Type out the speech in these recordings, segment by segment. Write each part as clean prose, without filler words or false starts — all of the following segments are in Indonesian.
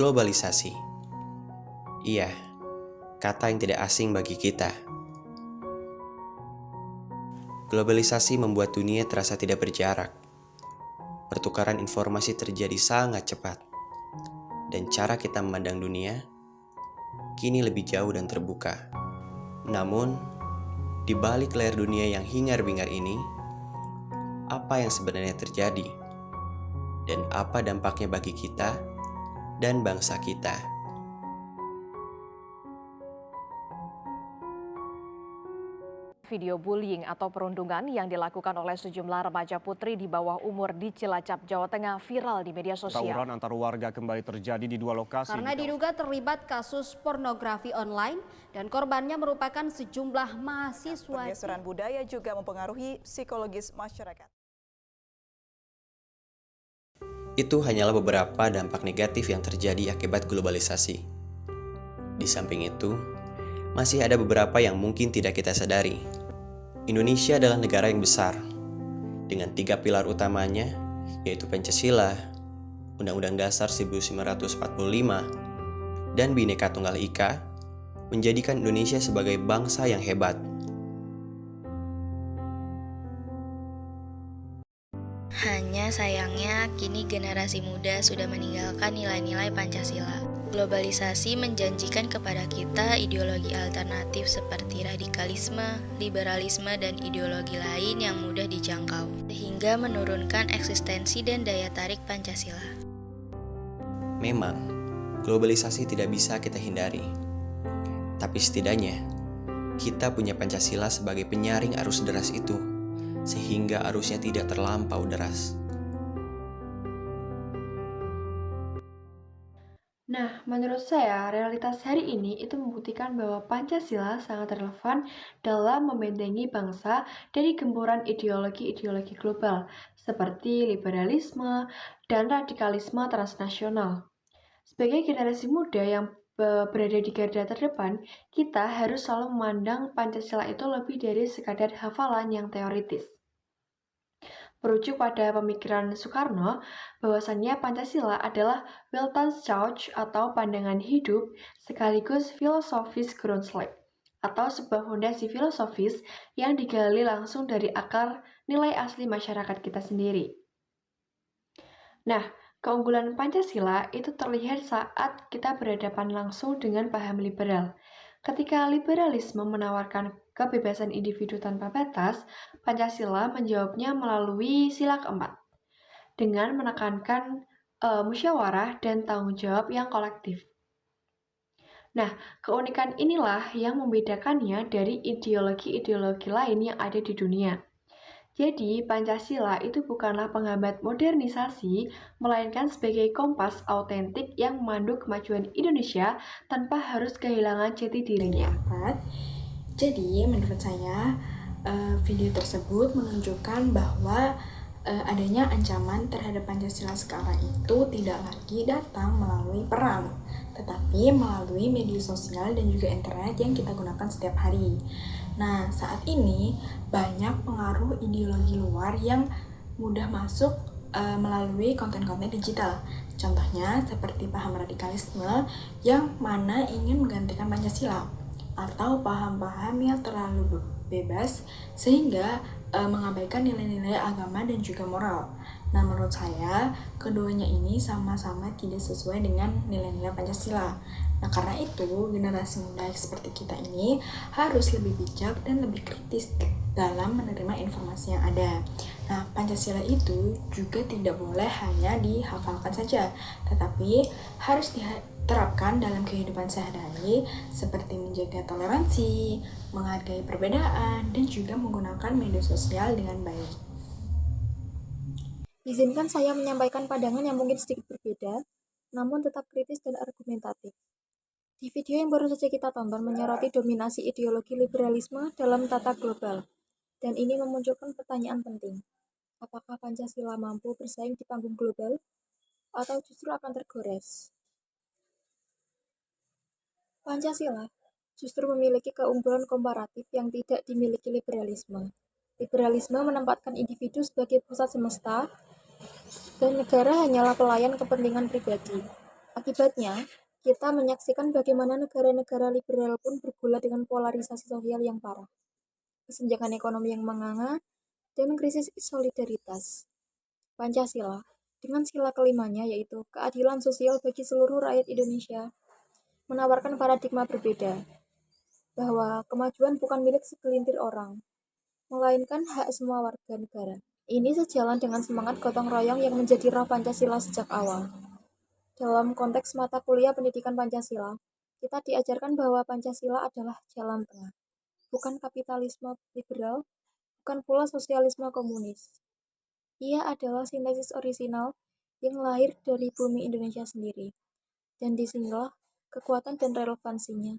Globalisasi. Iya, kata yang tidak asing bagi kita. Globalisasi membuat dunia terasa tidak berjarak. Pertukaran informasi terjadi sangat cepat. Dan cara kita memandang dunia kini lebih jauh dan terbuka. Namun, di balik layar dunia yang hingar-bingar ini, apa yang sebenarnya terjadi? Dan apa dampaknya bagi kita dan bangsa kita? Video bullying atau perundungan yang dilakukan oleh sejumlah remaja putri di bawah umur di Cilacap, Jawa Tengah viral di media sosial. Tawuran antar warga kembali terjadi di dua lokasi. Karena diduga terlibat kasus pornografi online dan korbannya merupakan sejumlah mahasiswa. Pergeseran budaya juga mempengaruhi psikologis masyarakat. Itu hanyalah beberapa dampak negatif yang terjadi akibat globalisasi. Di samping itu, masih ada beberapa yang mungkin tidak kita sadari. Indonesia adalah negara yang besar, dengan 3 pilar utamanya, yaitu Pancasila, Undang-Undang Dasar 1945, dan Bhinneka Tunggal Ika, menjadikan Indonesia sebagai bangsa yang hebat. Hanya sayangnya, kini generasi muda sudah meninggalkan nilai-nilai Pancasila. Globalisasi menjanjikan kepada kita ideologi alternatif seperti radikalisme, liberalisme, dan ideologi lain yang mudah dijangkau, sehingga menurunkan eksistensi dan daya tarik Pancasila. Memang, globalisasi tidak bisa kita hindari. Tapi setidaknya, kita punya Pancasila sebagai penyaring arus deras itu, sehingga arusnya tidak terlampau deras. Nah, menurut saya, realitas hari ini itu membuktikan bahwa Pancasila sangat relevan dalam membentengi bangsa dari gempuran ideologi-ideologi global, seperti liberalisme dan radikalisme transnasional. Sebagai generasi muda yang berada di garda terdepan, kita harus selalu memandang Pancasila itu lebih dari sekadar hafalan yang teoritis. Merujuk pada pemikiran Soekarno, bahwasannya Pancasila adalah Weltanschauung atau pandangan hidup sekaligus filosofis Grundslag atau sebuah fondasi filosofis yang digali langsung dari akar nilai asli masyarakat kita sendiri. Nah, keunggulan Pancasila itu terlihat saat kita berhadapan langsung dengan paham liberal. Ketika liberalisme menawarkan kebebasan individu tanpa batas, Pancasila menjawabnya melalui sila keempat, dengan menekankan musyawarah dan tanggung jawab yang kolektif. Nah, keunikan inilah yang membedakannya dari ideologi-ideologi lain yang ada di dunia. Jadi, Pancasila itu bukanlah penghambat modernisasi, melainkan sebagai kompas autentik yang memandu kemajuan Indonesia tanpa harus kehilangan jati dirinya. Jadi, menurut saya, video tersebut menunjukkan bahwa adanya ancaman terhadap Pancasila sekarang itu tidak lagi datang melalui perang, tetapi melalui media sosial dan juga internet yang kita gunakan setiap hari. Nah, saat ini banyak pengaruh ideologi luar yang mudah masuk melalui konten-konten digital. Contohnya seperti paham radikalisme yang mana ingin menggantikan Pancasila, atau paham-paham yang terlalu bebas sehingga mengabaikan nilai-nilai agama dan juga moral. Nah, menurut saya keduanya ini sama-sama tidak sesuai dengan nilai-nilai Pancasila. Nah, karena itu generasi muda seperti kita ini harus lebih bijak dan lebih kritis dalam menerima informasi yang ada. Nah, Pancasila itu juga tidak boleh hanya dihafalkan saja, tetapi harus diterapkan dalam kehidupan sehari-hari seperti menjaga toleransi, menghargai perbedaan, dan juga menggunakan media sosial dengan baik. Izinkan saya menyampaikan pandangan yang mungkin sedikit berbeda, namun tetap kritis dan argumentatif. Di video yang baru saja kita tonton menyoroti dominasi ideologi liberalisme dalam tata global, dan ini memunculkan pertanyaan penting. Apakah Pancasila mampu bersaing di panggung global, atau justru akan tergores? Pancasila justru memiliki keunggulan komparatif yang tidak dimiliki liberalisme. Liberalisme menempatkan individu sebagai pusat semesta, dan negara hanyalah pelayan kepentingan pribadi. Akibatnya, kita menyaksikan bagaimana negara-negara liberal pun bergula dengan polarisasi sosial yang parah, kesenjangan ekonomi yang menganga, dan krisis solidaritas. Pancasila, dengan sila kelimanya yaitu keadilan sosial bagi seluruh rakyat Indonesia, menawarkan paradigma berbeda, bahwa kemajuan bukan milik segelintir orang, melainkan hak semua warga negara. Ini sejalan dengan semangat gotong royong yang menjadi roh Pancasila sejak awal. Dalam konteks mata kuliah pendidikan Pancasila, kita diajarkan bahwa Pancasila adalah jalan tengah, bukan kapitalisme liberal, bukan pula sosialisme komunis. Ia adalah sintesis orisinal yang lahir dari bumi Indonesia sendiri. Dan disinilah kekuatan dan relevansinya.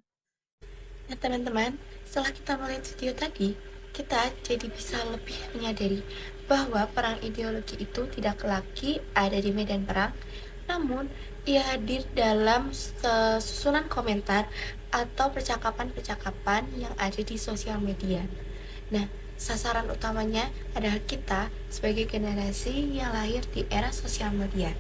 Nah teman-teman, setelah kita melihat video tadi, kita jadi bisa lebih menyadari bahwa perang ideologi itu tidak lagi ada di medan perang, namun ia hadir dalam susunan komentar atau percakapan-percakapan yang ada di sosial media. Nah, sasaran utamanya adalah kita sebagai generasi yang lahir di era sosial media.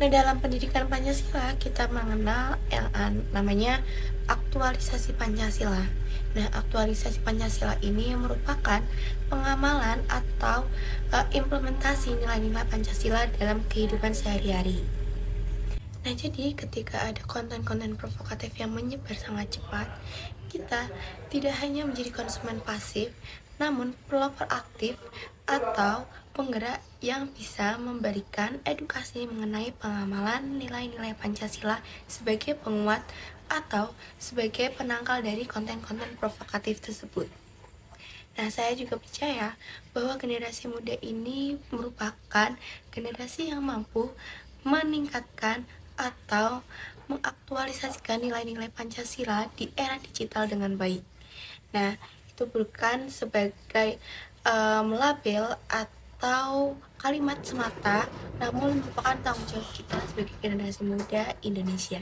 Nah, dalam pendidikan Pancasila kita mengenal yang namanya aktualisasi Pancasila. Nah, aktualisasi Pancasila ini merupakan pengamalan atau implementasi nilai-nilai Pancasila dalam kehidupan sehari-hari. Nah, jadi ketika ada konten-konten provokatif yang menyebar sangat cepat, kita tidak hanya menjadi konsumen pasif, namun pelopor aktif atau penggerak yang bisa memberikan edukasi mengenai pengamalan nilai-nilai Pancasila sebagai penguat atau sebagai penangkal dari konten-konten provokatif tersebut. Nah, saya juga percaya bahwa generasi muda ini merupakan generasi yang mampu meningkatkan atau mengaktualisasikan nilai-nilai Pancasila di era digital dengan baik. Nah, itu bukan sebagai label atau kalimat semata, namun merupakan tanggung jawab kita sebagai generasi muda Indonesia.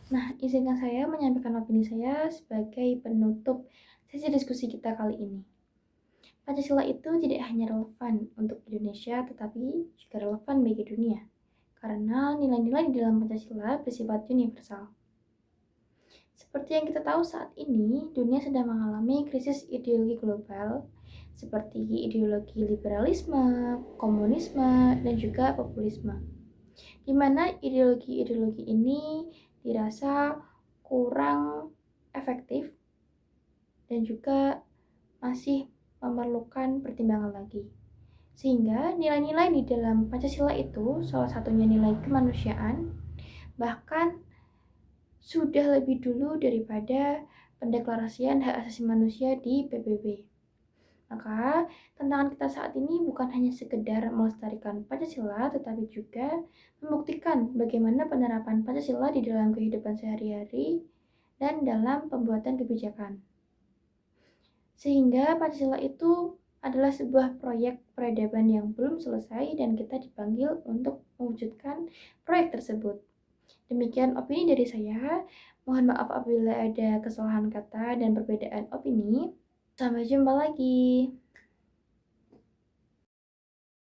Nah, izinkan saya menyampaikan opini saya sebagai penutup sesi diskusi kita kali ini. Pancasila itu tidak hanya relevan untuk Indonesia, tetapi juga relevan bagi dunia. Karena nilai-nilai di dalam Pancasila bersifat universal. Seperti yang kita tahu saat ini, dunia sedang mengalami krisis ideologi global seperti ideologi liberalisme, komunisme, dan juga populisme. Di mana ideologi-ideologi ini dirasa kurang efektif dan juga masih memerlukan pertimbangan lagi. Sehingga nilai-nilai di dalam Pancasila itu salah satunya nilai kemanusiaan, bahkan sudah lebih dulu daripada pendeklarasian hak asasi manusia di PBB. Maka tantangan kita saat ini bukan hanya sekedar melestarikan Pancasila, tetapi juga membuktikan bagaimana penerapan Pancasila di dalam kehidupan sehari-hari dan dalam pembuatan kebijakan. Sehingga Pancasila itu adalah sebuah proyek peradaban yang belum selesai dan kita dipanggil untuk mewujudkan proyek tersebut. Demikian opini dari saya. Mohon maaf apabila ada kesalahan kata dan perbedaan opini. Sampai jumpa lagi.